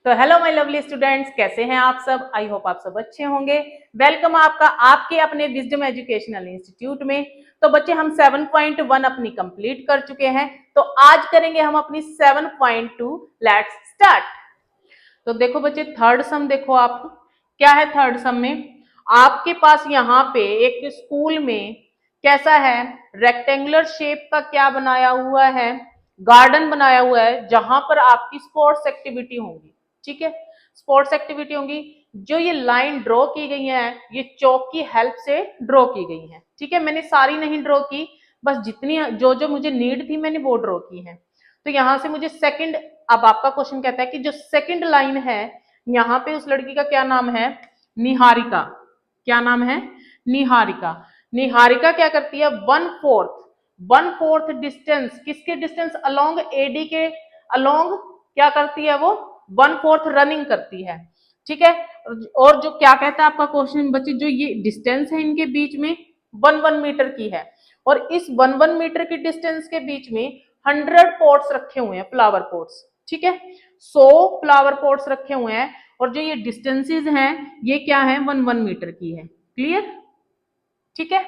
तो hello my lovely students, कैसे हैं आप सब। आई होप आप सब अच्छे होंगे। वेलकम आपका आपके अपने विजडम एजुकेशनल इंस्टीट्यूट में। तो बच्चे हम 7.1 अपनी कंप्लीट कर चुके हैं। तो आज करेंगे हम अपनी 7.2। Let's start. तो देखो बच्चे, थर्ड सम देखो आप क्या है। थर्ड सम में आपके पास यहाँ पे एक स्कूल में कैसा है, रेक्टेंगुलर शेप का क्या बनाया हुआ है, गार्डन बनाया हुआ है जहां पर आपकी स्पोर्ट्स एक्टिविटी होंगी। ठीक है, स्पोर्ट्स एक्टिविटी होंगी। जो ये लाइन ड्रॉ की गई है ये चौक की हेल्प से ड्रॉ की गई है। ठीक है, मैंने सारी नहीं ड्रॉ की, बस जितनी जो जो मुझे नीड थी मैंने वो ड्रॉ की है। तो यहां से मुझे सेकंड, अब आपका क्वेश्चन कहता है कि जो सेकंड लाइन है यहाँ पे उस लड़की का क्या नाम है, निहारिका। क्या नाम है, निहारिका। निहारिका क्या करती है, 1/4 डिस्टेंस, किसके डिस्टेंस, अलोंग एडी के अलोंग क्या करती है वो, 1/4 रनिंग करती है। ठीक है, और जो क्या कहता है आपका क्वेश्चन बच्चे, जो ये डिस्टेंस है इनके बीच में 1 मीटर की है, और इस 1 मीटर की डिस्टेंस के बीच में 100 पॉट्स रखे हुए हैं, फ्लावर पॉट्स। ठीक है, 100 फ्लावर पॉट्स रखे हुए हैं, और जो ये डिस्टेंसेस हैं ये क्या है, 1 मीटर की है। क्लियर। ठीक है,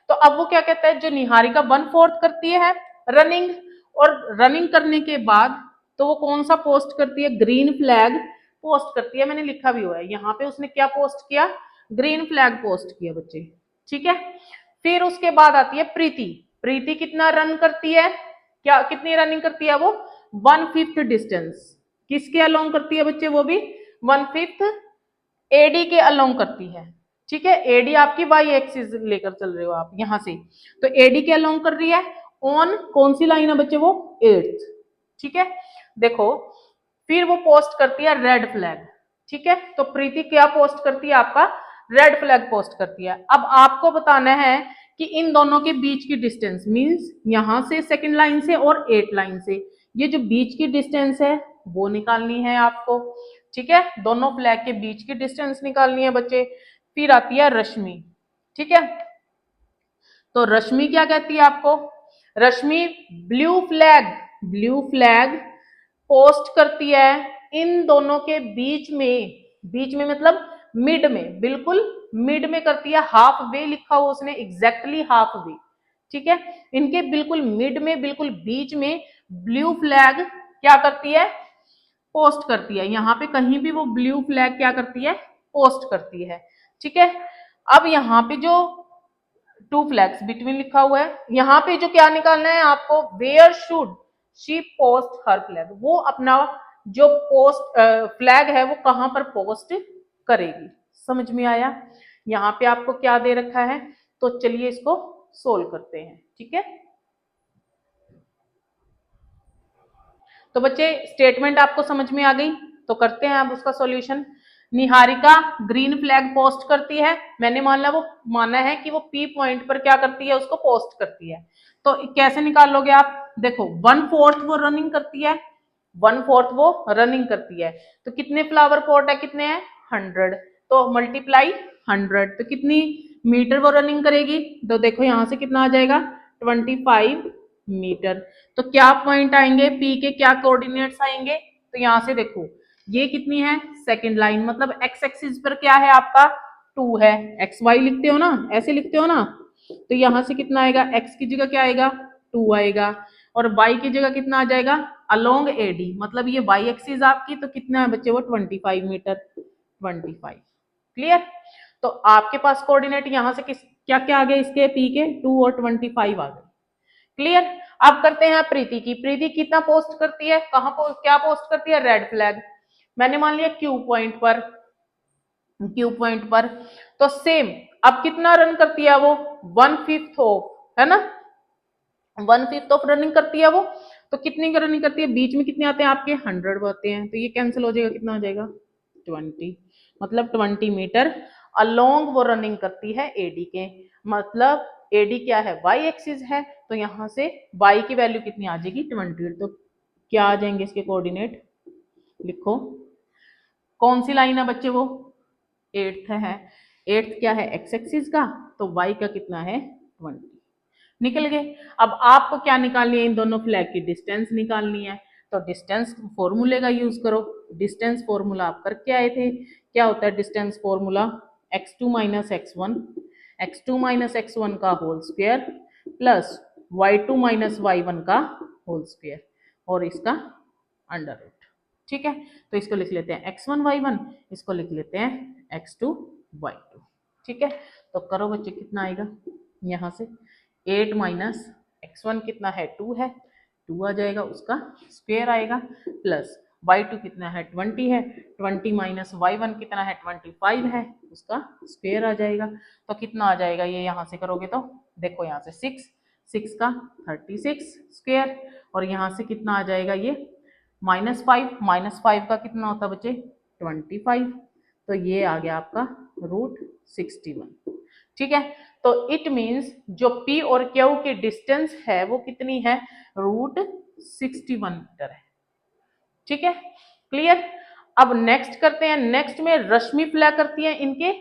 तो अब वो क्या कहता है, जो निहारिका 1/4 करती है रनिंग, और रनिंग करने के बाद तो वो कौन सा पोस्ट करती है, ग्रीन फ्लैग पोस्ट करती है। मैंने लिखा भी हुआ है यहाँ पे, उसने क्या पोस्ट किया, ग्रीन फ्लैग पोस्ट किया बच्चे। ठीक है, फिर उसके बाद आती है प्रीति। प्रीति कितना रन करती है, क्या कितनी रनिंग करती है वो, 1/5 डिस्टेंस। किसके अलोंग करती है बच्चे, वो भी 1/5 एडी के अलोंग करती है। ठीक है, एडी आपकी वाई एक्सिस लेकर चल रहे हो आप यहां से, तो एडी के अलोंग कर रही है ऑन कौन सी लाइन है बच्चे, वो 8th। ठीक है, देखो फिर वो पोस्ट करती है रेड फ्लैग। ठीक है, तो प्रीति क्या पोस्ट करती है, आपका रेड फ्लैग पोस्ट करती है। अब आपको बताना है कि इन दोनों के बीच की डिस्टेंस, मींस यहां से सेकंड लाइन से और 8 लाइन से, ये जो बीच की डिस्टेंस है वो निकालनी है आपको। ठीक है, दोनों फ्लैग के बीच की डिस्टेंस निकालनी है बच्चे। फिर आती है रश्मि। ठीक है, तो रश्मि क्या कहती है आपको, रश्मि ब्लू फ्लैग पोस्ट करती है इन दोनों के बीच में। बीच में मतलब मिड में, बिल्कुल मिड में करती है, हाफ वे लिखा हुआ उसने, एग्जैक्टली हाफ वे। ठीक है, इनके बिल्कुल मिड में, बिल्कुल बीच में ब्लू फ्लैग क्या करती है, पोस्ट करती है। यहाँ पे कहीं भी वो ब्लू फ्लैग क्या करती है, पोस्ट करती है। ठीक है, अब यहाँ पे जो 2 फ्लैग्स बिटवीन लिखा हुआ है, यहाँ पे जो क्या निकालना है आपको, where should she post her flag, वो अपना जो पोस्ट फ्लैग है वो कहां पर पोस्ट करेगी। समझ में आया, यहाँ पे आपको क्या दे रखा है, तो चलिए इसको सोल्व करते हैं। ठीक है, तो बच्चे स्टेटमेंट आपको समझ में आ गई, तो करते हैं अब उसका solution. Niharika green flag post करती है, मैंने माना है कि वो पी पॉइंट पर क्या करती है, उसको पोस्ट करती है। तो कैसे निकाल लोगे आप, देखो 1/4 वो रनिंग करती है, 1/4 वो रनिंग करती है, तो कितने फ्लावर पॉट है, कितने हैं, 100, तो मल्टीप्लाई 100, तो कितनी मीटर वो रनिंग करेगी, तो देखो यहां से कितना आ जाएगा, 25 मीटर। तो क्या पॉइंट आएंगे, पी के क्या कोऑर्डिनेट्स आएंगे, तो यहां से देखो ये कितनी है, सेकंड लाइन, मतलब एक्स एक्सिस पर क्या है आपका, 2 है। एक्स वाई लिखते हो ना, ऐसे लिखते हो ना, तो यहां से कितना आएगा, एक्स की जगह क्या आएगा, 2 आएगा, और वाई की जगह कितना आ जाएगा, अलोंग एडी, मतलब ये वाई एक्सिस आपकी, तो कितना है बच्चे वो 25 मीटर, 25। क्लियर, तो आपके पास कोऑर्डिनेट यहां से किस क्या क्या आ गए, इसके पी के 2 और 25 आ गए। क्लियर, अब करते हैं प्रीति की। प्रीति कितना पोस्ट करती है, कहां पोस्ट, क्या पोस्ट करती है, रेड फ्लैग। मैंने मान लिया क्यू पॉइंट पर, क्यू पॉइंट पर, तो सेम अब कितना रन करती है वो, 1/5 ऑफ, है ना, 1/5 ऑफ रनिंग करती है वो, तो कितनी रनिंग करती है, बीच में कितने आते हैं आपके, 100 आते हैं, तो ये कैंसिल हो जाएगा, कितना हो जाएगा, 20, मतलब 20 मीटर अलोंग वो रनिंग करती है एडी के, मतलब एडी क्या है, वाई एक्सिस है, तो यहां से वाई की वैल्यू कितनी आ जाएगी, 20। तो क्या आ जाएंगे इसके कोऑर्डिनेट, लिखो कौन सी लाइन है बच्चे वो, 8th है, 8th क्या है, एक्स एक्सिस का, तो वाई का कितना है, 20। निकल गए। अब आपको क्या निकालनी है, इन दोनों फ्लैग की डिस्टेंस निकालनी है। तो डिस्टेंस फॉर्मूले का यूज करो। डिस्टेंस फॉर्मूला आप करके आए थे, क्या होता है distance formula, x2 minus x1 का whole square plus y2 minus y1 का होल स्क्वायर और इसका अंडर रूट। ठीक है, तो इसको लिख लेते हैं x1 y1, इसको लिख लेते हैं x2 y2। ठीक है, तो करो बच्चे कितना आएगा, यहाँ से 8 माइनस x1 कितना है 2 है, 2 आ जाएगा, उसका स्क्वायर आएगा, प्लस y2 कितना है 20 है, 20 माइनस y1 कितना है 25 है, उसका स्क्वायर आ जाएगा। तो कितना आ जाएगा ये, यहाँ से करोगे तो देखो यहाँ से 6 का 36 स्क्वायर, और यहाँ से कितना आ जाएगा ये -5 का कितना होता है बच्चे 25, तो ये आ गया आपका √61। ठीक है, तो इट मीन्स जो P और Q की डिस्टेंस है वो कितनी है, √61 मीटर है। ठीक है, क्लियर। अब नेक्स्ट करते हैं, नेक्स्ट में रश्मि फ्लाई करती है इनके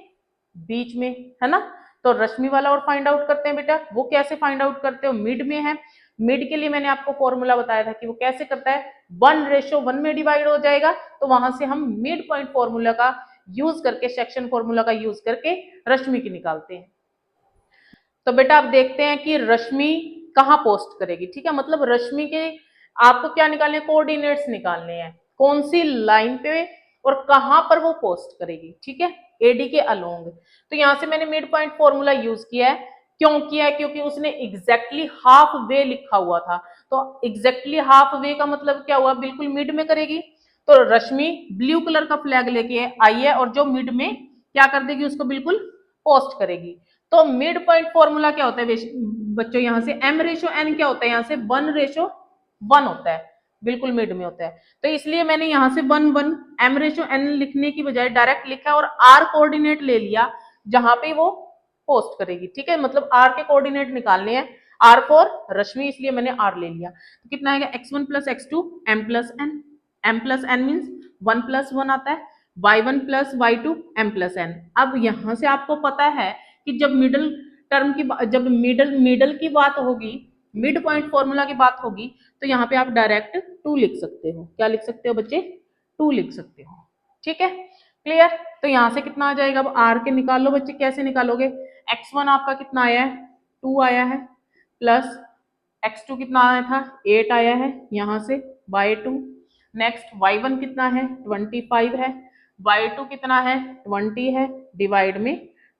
बीच में, है ना, तो रश्मि वाला और फाइंड आउट करते हैं बेटा। वो कैसे फाइंड आउट करते हो, मिड में है, मिड के लिए मैंने आपको फॉर्मूला बताया था कि वो कैसे करता है, 1:1 में डिवाइड हो जाएगा, तो वहां से हम मिड पॉइंट फॉर्मूला का यूज करके, सेक्शन फॉर्मूला का यूज करके रश्मि की निकालते हैं। तो बेटा आप देखते हैं कि रश्मि कहाँ पोस्ट करेगी। ठीक है, मतलब रश्मि के आपको क्या निकालने, कोऑर्डिनेट्स निकालने हैं, कौन सी लाइन पे और कहां पर वो पोस्ट करेगी। ठीक है, एडी के अलोंग। तो यहां से मैंने मिड पॉइंट फॉर्मूला यूज किया है, क्यों किया है, क्योंकि उसने एग्जैक्टली हाफ वे लिखा हुआ था, तो एग्जैक्टली हाफ वे का मतलब क्या हुआ, बिल्कुल मिड में करेगी। तो रश्मि ब्लू कलर का फ्लैग लेके आई है और जो मिड में क्या कर देगी, उसको बिल्कुल पोस्ट करेगी। तो मिड पॉइंट फॉर्मूला क्या होता है बच्चों, यहाँ से m/n क्या होता है, यहाँ से 1:1 होता है, बिल्कुल मिड में होता है। तो इसलिए मैंने यहाँ से 1:1 m/n लिखने की बजाय डायरेक्ट लिखा और r कोऑर्डिनेट ले लिया जहां पे वो पोस्ट करेगी। ठीक है, मतलब r के कोऑर्डिनेट निकालने हैं, r फॉर रश्मि, इसलिए मैंने r ले लिया। तो कितना आएगा, x1 plus x2 m+n, m+n means 1+1 आता है, y1 प्लस y2 m+n। अब यहां से आपको पता है कि जब मिडल टर्म की, जब मिडल की बात होगी, मिड पॉइंट फॉर्मूला की बात होगी, तो यहाँ पे आप डायरेक्ट 2 लिख सकते हो। क्या लिख सकते हो बच्चे, 2 लिख सकते हो। ठीक है, क्लियर। तो यहाँ से कितना आ जाएगा, अब r के निकाल लो बच्चे। कैसे निकालोगे, x1 आपका कितना आया है 2 आया है, प्लस x2 कितना आया था 8 आया है, यहाँ से y2, नेक्स्ट y1 कितना है 25 है, y2 कितना है 20 है, डिवाइड में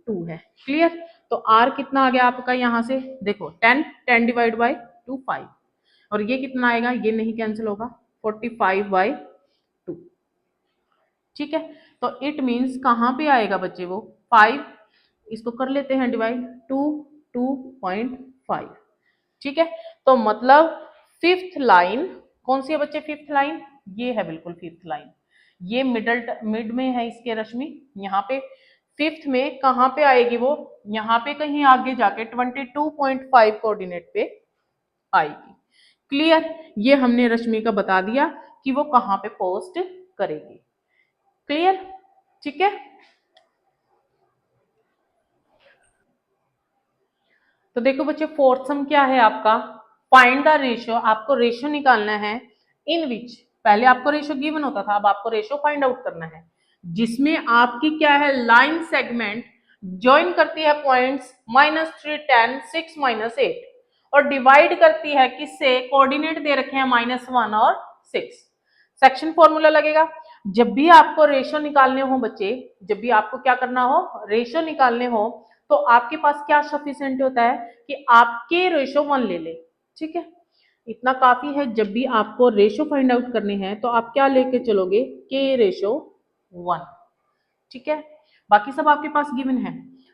2 है। क्लियर। तो r कितना आ गया आपका, यहाँ से देखो 10 डिवाइड बाई 2 5, और ये कितना आएगा, ये नहीं कैंसिल होगा, 45/2। ठीक है, तो इट मीन्स कहाँ पे आएगा बच्चे वो 5, इसको कर लेते हैं डिवाइड 2.5। ठीक है, तो मतलब फिफ्थ लाइन कौन सी है बच्चे, फिफ्थ लाइन ये है, बिल्कुल फिफ्थ लाइन, ये मिड में है इसके रश्मि, यहाँ पे फिफ्थ में कहाँ पे आएगी वो, यहाँ पे कहीं आगे जाके 22.5 कोऑर्डिनेट पे आएगी। क्लियर, ये हमने रश्मि का बता दिया कि वो कहाँ पे पोस्ट करेगी। क्लियर, ठीक है। तो देखो बच्चे फोर्थ सम क्या है आपका, फाइंड द रेशियो, आपको रेशियो निकालना है इन विच, पहले आपको रेशियो गिवन होता था, अब आपको रेशियो फाइंड आउट करना है, जिसमें आपकी क्या है, लाइन सेगमेंट ज्वाइन करती है पॉइंट्स -3 10 6 -8 और डिवाइड करती है किससे, कोऑर्डिनेट दे रखे हैं -1 और 6। सेक्शन फॉर्मूला लगेगा। जब भी आपको रेशियो निकालने हो बच्चे, जब भी आपको क्या करना हो, रेशियो निकालने हो, तो आपके पास क्या सफिशिएंट होता है कि आप के रेशियो 1 ले ले। ठीक है, इतना काफी है। जब भी आपको रेशियो फाइंड आउट करने हैं तो आप क्या लेके चलोगे, के रेशियो 1। ठीक है, बाकी सब आपके पास गिवन है।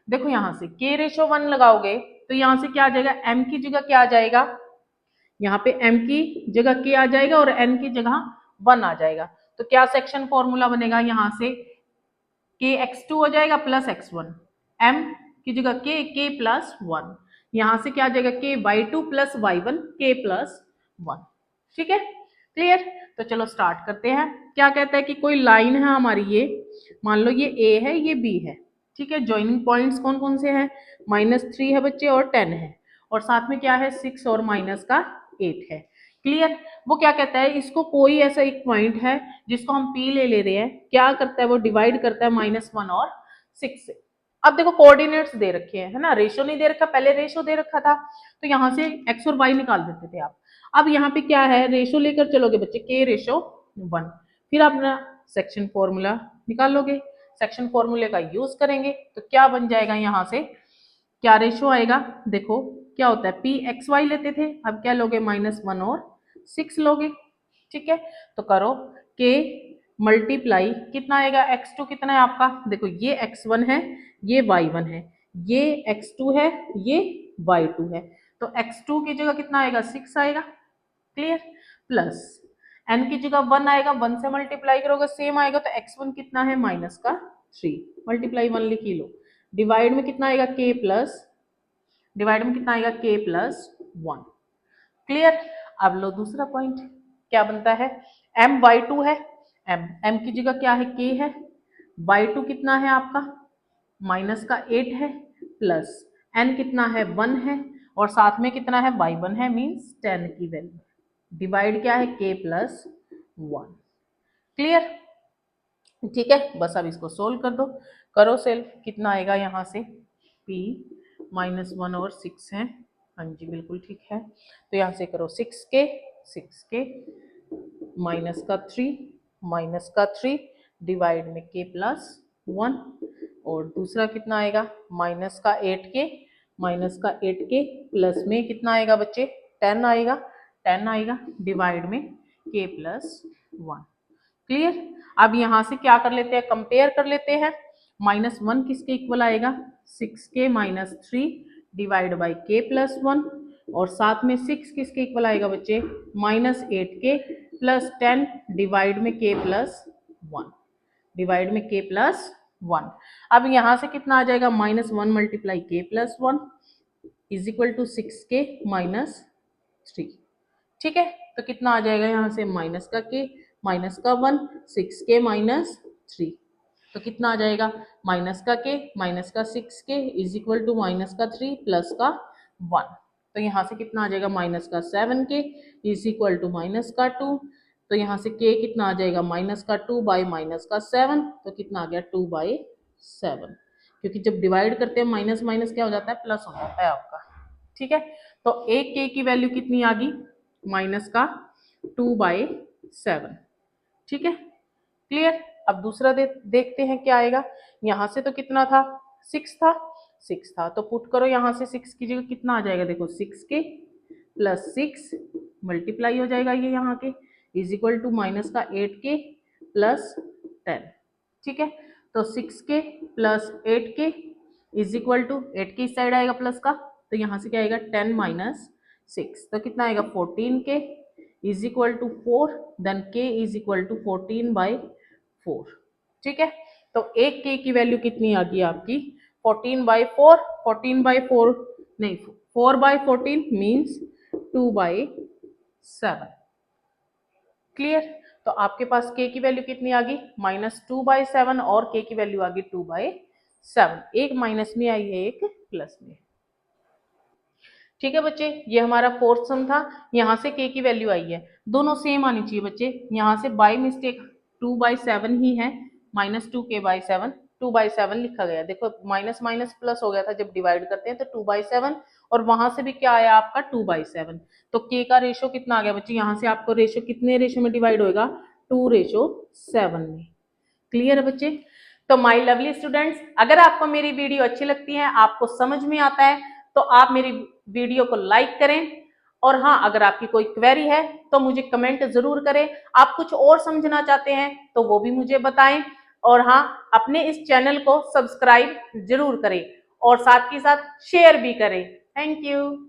देखो यहाँ से के रेशियो 1 लगाओगे तो यहाँ से क्या आ जाएगा, m की जगह क्या आ जाएगा, यहाँ पे m की जगह k आ जाएगा और n की जगह 1 आ जाएगा। तो क्या सेक्शन फॉर्मूला बनेगा, यहाँ से kx2 हो जाएगा प्लस x1, m की जगह k प्लस 1, यहाँ से क्या आ जाएगा k/2 plus y1 k plus 1। ठीक है, क्लियर। तो चलो स्टार्ट करते हैं। क्या कहता है कि कोई लाइन है हमारी, ये मान लो ये a है, ये b है। ठीक है, ज्वाइनिंग पॉइंट्स कौन कौन से हैं, -3 है बच्चे और 10 है, और साथ में क्या है 6 और माइनस का 8 है। क्लियर। वो क्या कहता है, इसको कोई ऐसा एक पॉइंट है जिसको हम P ले रहे हैं, क्या करता है वो डिवाइड करता है -1 और 6 से। अब देखो कोऑर्डिनेट्स दे रखे हैं, है ना, रेशो नहीं दे रखा, पहले रेशो दे रखा था तो यहाँ से x और y निकाल देते थे आप। अब यहाँ पे क्या है, रेशो लेकर चलोगे बच्चे k/1, फिर अपना सेक्शन फॉर्मूला निकालोगे, सेक्शन फॉर्मूले का यूज करेंगे तो क्या बन जाएगा, यहाँ से क्या रेशो आएगा, देखो क्या होता है pxy लेते थे, अब क्या लोगे -1 और 6 लोगे। ठीक है, तो करो k मल्टीप्लाई कितना आएगा, x2 कितना है आपका, देखो ये x1 है, ये y1 है, ये x2 है, ये y2 है, तो x2 की जगह कितना आएगा 6 आएगा। क्लियर, प्लस n की जगह 1 आएगा, 1 से मल्टीप्लाई करोगे सेम आएगा, तो x1 कितना है -3 मल्टीप्लाई 1 लिख ही लो, डिवाइड में कितना आएगा k प्लस, डिवाइड में कितना आएगा k प्लस 1। क्लियर, अब लो दूसरा पॉइंट क्या बनता है, m y2 है, m की जगह क्या है k है, y2 कितना है आपका -8 है, प्लस n कितना है 1 है, और साथ में कितना है y1 है, मीन्स 10 की वैल्यू, डिवाइड क्या है k प्लस 1। क्लियर, ठीक है, बस अब इसको सोल्व कर दो, करो सेल्फ, कितना आएगा यहाँ से p -1 और 6 है, हाँ जी बिल्कुल ठीक है, तो यहाँ से करो 6k -3 डिवाइड में k प्लस 1, और दूसरा कितना आएगा -8k प्लस में कितना आएगा बच्चे 10 आएगा डिवाइड में k प्लस 1। क्लियर, अब यहाँ से क्या कर लेते हैं, कंपेयर कर लेते हैं, -1 किसके इक्वल आएगा 6k - 3 divide by k plus 1, और साथ में 6 किसके इक्वल आएगा बच्चे -8k प्लस 10 डिवाइड में k प्लस 1 अब यहाँ से कितना आ जाएगा -1 multiply k plus 1 is equal to 6k - 3। ठीक है, तो कितना आ जाएगा यहाँ से माइनस का k माइनस का 1 6k - 3, तो कितना आ जाएगा माइनस का k माइनस का 6k is equal to minus का 3 प्लस का 1, तो यहाँ से कितना आ जाएगा माइनस का 7k is equal to minus का 2, तो यहाँ से k कितना आ जाएगा माइनस का 2 बाई माइनस का 7, तो कितना आ गया 2/7, क्योंकि जब डिवाइड करते हैं माइनस माइनस क्या हो जाता है प्लस हो जाता है आपका। ठीक है, तो एक k की वैल्यू कितनी आ गई माइनस का 2/7। ठीक है, क्लियर, अब दूसरा देखते हैं क्या आएगा, यहाँ से तो कितना था 6 था तो पुट करो यहाँ से 6 की जगह कितना आ जाएगा, देखो 6k प्लस 6 मल्टीप्लाई हो जाएगा ये यहाँ के इज इक्वल टू माइनस का 8k प्लस 10। ठीक है, तो 6k plus 8k is equal to 8k इस साइड आएगा प्लस का, तो यहाँ से क्या आएगा 10 माइनस 6, तो कितना आएगा 14k is equal to 4, then k is equal to 14/4। ठीक है, तो एक k की वैल्यू कितनी आ गई आपकी 14/4, 14/4 नहीं 4/14 मीन्स 2/7। क्लियर, तो आपके पास k की वैल्यू कितनी आ गई -2/7 और k की वैल्यू आ गई 2/7, एक माइनस में आई है एक प्लस में। ठीक है बच्चे, ये हमारा फोर्थ सम था, यहाँ से k की वैल्यू आई है, दोनों सेम आनी चाहिए बच्चे, यहाँ से बाय मिस्टेक 2/7 ही है -2k/7 2/7 लिखा गया, देखो माइनस माइनस प्लस हो गया था जब डिवाइड करते हैं तो 2/7, और वहां से भी क्या आया आपका 2/7, तो k का रेशो कितना आ गया बच्चे, यहाँ से आपको रेशो कितने रेशो में डिवाइड होएगा 2/7 में। क्लियर है बच्चे, तो माय लवली स्टूडेंट्स, अगर आपको मेरी वीडियो अच्छी लगती है, आपको समझ में आता है, तो आप मेरी वीडियो को लाइक करें, और हाँ अगर आपकी कोई क्वेरी है तो मुझे कमेंट जरूर करें, आप कुछ और समझना चाहते हैं तो वो भी मुझे बताएं, और हाँ अपने इस चैनल को सब्सक्राइब जरूर करें और साथ ही साथ शेयर भी करें। Thank you.